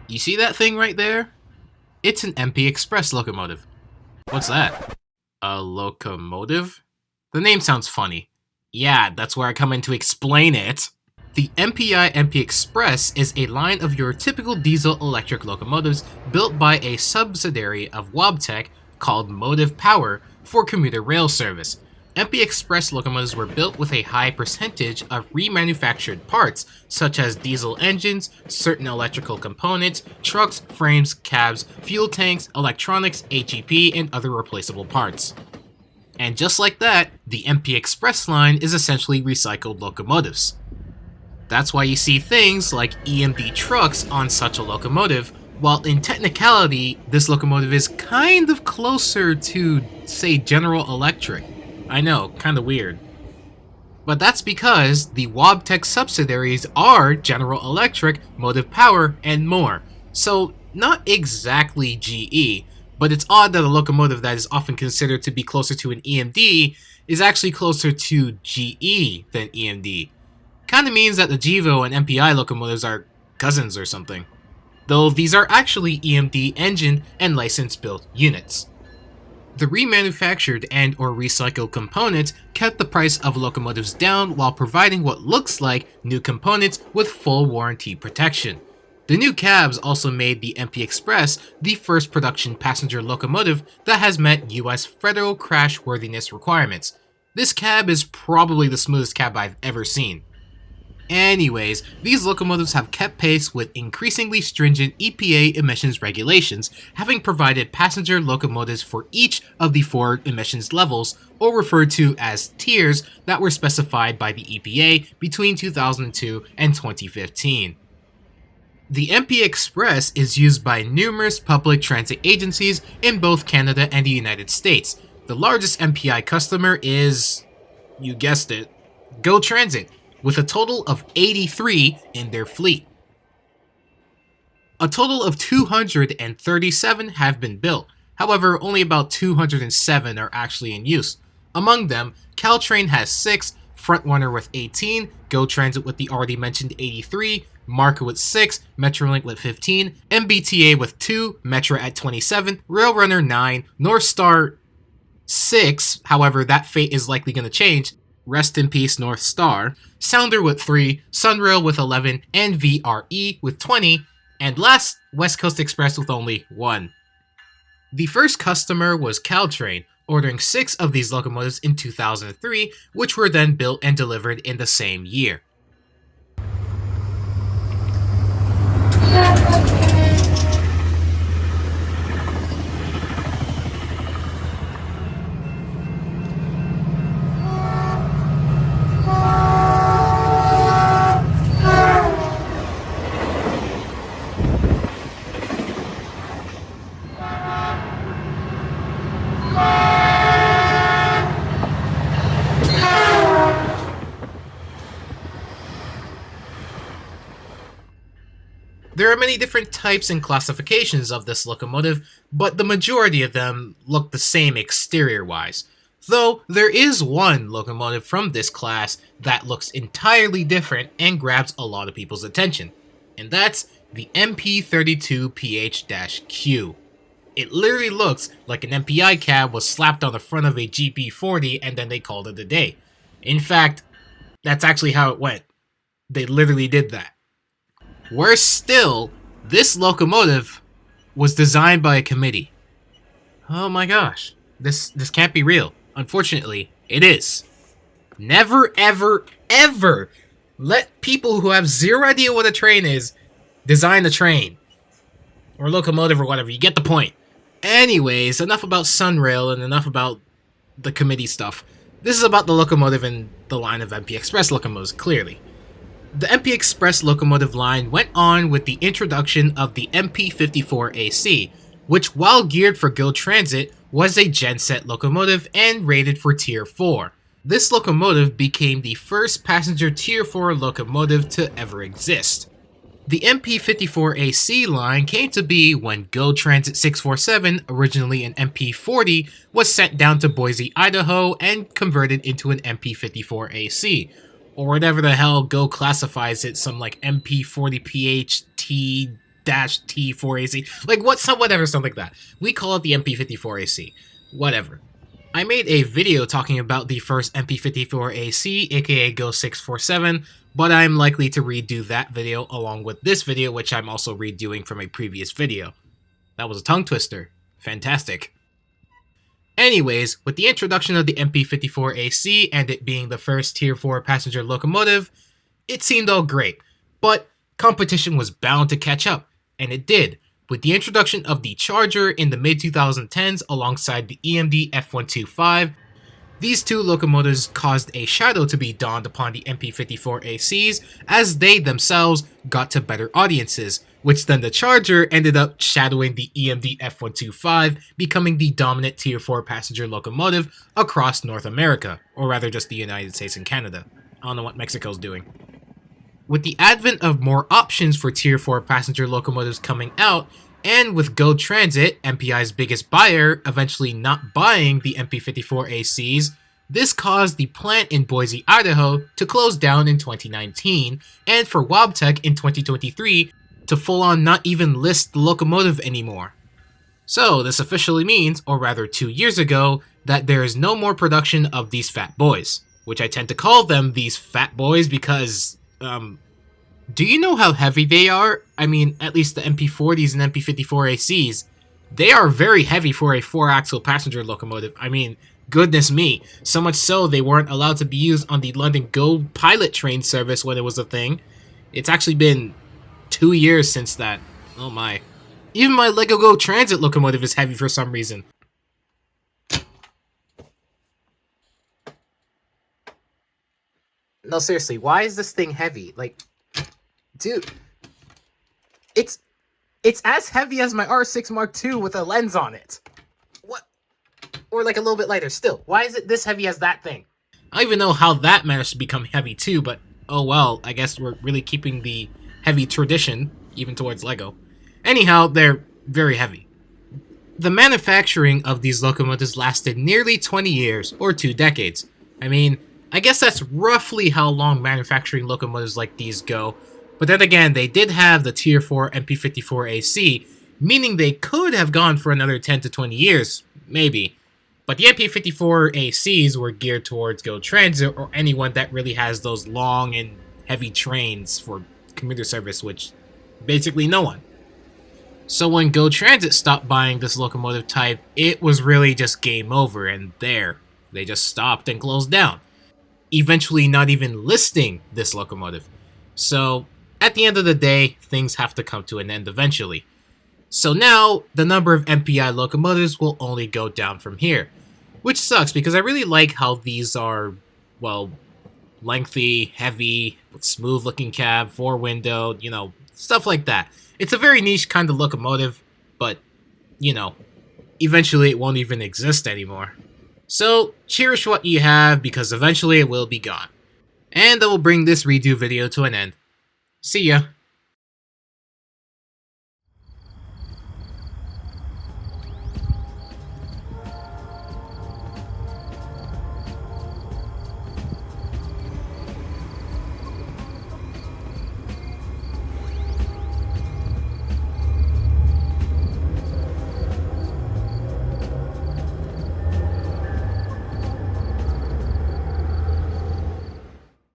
You see that thing right there? It's an MPXpress locomotive. What's that? A locomotive? The name sounds funny. Yeah, that's where I come in to explain it. The MPI MPXpress is a line of your typical diesel-electric locomotives built by a subsidiary of Wabtec called Motive Power for commuter rail service. MPXpress locomotives were built with a high percentage of remanufactured parts, such as diesel engines, certain electrical components, trucks, frames, cabs, fuel tanks, electronics, HEP, and other replaceable parts. And just like that, the MPXpress line is essentially recycled locomotives. That's why you see things like EMD trucks on such a locomotive, while in technicality, this locomotive is kind of closer to, say, General Electric. I know, kinda weird. But that's because the Wabtec subsidiaries are General Electric, Motive Power, and more. So, not exactly GE, but it's odd that a locomotive that is often considered to be closer to an EMD is actually closer to GE than EMD. Kinda means that the GEVO and MPI locomotives are cousins or something. Though these are actually EMD engine and license built units. The remanufactured and or recycled components kept the price of locomotives down while providing what looks like new components with full warranty protection. The new cabs also made the MPXpress the first production passenger locomotive that has met US federal crashworthiness requirements. This cab is probably the smoothest cab I've ever seen. Anyways, these locomotives have kept pace with increasingly stringent EPA emissions regulations, having provided passenger locomotives for each of the 4 emissions levels, or referred to as tiers, that were specified by the EPA between 2002 and 2015. The MPXpress is used by numerous public transit agencies in both Canada and the United States. The largest MPI customer is, you guessed it, GO Transit, with a total of 83 in their fleet. A total of 237 have been built, however only about 207 are actually in use. Among them, CalTrain has 6, Frontrunner with 18, GO Transit with the already mentioned 83, Marco with 6, Metrolink with 15, MBTA with 2, Metra at 27, Railrunner 9, North Star 6, however that fate is likely going to change, rest in peace North Star, Sounder with 3, Sunrail with 11, and VRE with 20, and last, West Coast Express with only 1. The first customer was CalTrain, ordering 6 of these locomotives in 2003, which were then built and delivered in the same year. There are many different types and classifications of this locomotive, but the majority of them look the same exterior-wise. Though there is one locomotive from this class that looks entirely different and grabs a lot of people's attention, and that's the MP32PH-Q. It literally looks like an MPI cab was slapped on the front of a GP40 and then they called it a day. In fact, that's actually how it went. They literally did that. Worse still, this locomotive was designed by a committee. Oh my gosh, this can't be real. Unfortunately, it is. Never, ever, ever let people who have zero idea what a train is design a train. Or locomotive or whatever, you get the point. Anyways, enough about Sunrail and enough about the committee stuff. This is about the locomotive and the line of MPXpress locomotives, clearly. The MPXpress locomotive line went on with the introduction of the MP54AC, which, while geared for GO Transit, was a genset locomotive and rated for Tier 4. This locomotive became the first passenger Tier 4 locomotive to ever exist. The MP54AC line came to be when GO Transit 647, originally an MP40, was sent down to Boise, Idaho and converted into an MP54AC, or whatever the hell GO classifies it, some like MP40PHT-T4AC, like whatever, something like that. We call it the MP54AC. Whatever. I made a video talking about the first MP54AC, aka GO 647, but I'm likely to redo that video along with this video, which I'm also redoing from a previous video. That was a tongue twister. Fantastic. Anyways, with the introduction of the MP54AC and it being the first Tier 4 passenger locomotive, it seemed all great, but competition was bound to catch up, and it did, with the introduction of the Charger in the mid-2010s alongside the EMD F125. These two locomotives caused a shadow to be dawned upon the MP54ACs as they themselves got to better audiences, which then the Charger ended up shadowing the EMD F125, becoming the dominant Tier 4 passenger locomotive across North America, or rather just the United States and Canada. I don't know what Mexico's doing. With the advent of more options for Tier 4 passenger locomotives coming out, and with GO Transit, MPI's biggest buyer, eventually not buying the MP54ACs, this caused the plant in Boise, Idaho to close down in 2019, and for Wabtec in 2023 to full-on not even list the locomotive anymore. So this officially means, or rather 2 years ago, that there is no more production of these fat boys, which I tend to call them these fat boys because, do you know how heavy they are? I mean, at least the MP40s and MP54ACs, they are very heavy for a 4-axle passenger locomotive. I mean, goodness me. So much so, they weren't allowed to be used on the London GO pilot train service when it was a thing. It's actually been 2 years since that. Oh my. Even my Lego GO Transit locomotive is heavy for some reason. No, seriously, why is this thing heavy? Like, dude, it's as heavy as my R6 Mark II with a lens on it. What? Or like a little bit lighter still. Why is it this heavy as that thing? I don't even know how that managed to become heavy too, but oh well, I guess we're really keeping the heavy tradition, even towards Lego. Anyhow, they're very heavy. The manufacturing of these locomotives lasted nearly 20 years, or 2 decades. I mean, I guess that's roughly how long manufacturing locomotives like these go, but then again, they did have the Tier 4 MP54AC, meaning they could have gone for another 10 to 20 years, maybe. But the MP54ACs were geared towards GO Transit or anyone that really has those long and heavy trains for commuter service, which basically no one. So when GO Transit stopped buying this locomotive type, it was really just game over, and there, they just stopped and closed down, eventually not even listing this locomotive. So, at the end of the day, things have to come to an end eventually. So now, the number of MPI locomotives will only go down from here. Which sucks, because I really like how these are, well, lengthy, heavy, with smooth-looking cab, 4-window, you know, stuff like that. It's a very niche kind of locomotive, but, you know, eventually it won't even exist anymore. So, cherish what you have, because eventually it will be gone. And that will bring this redo video to an end. See ya.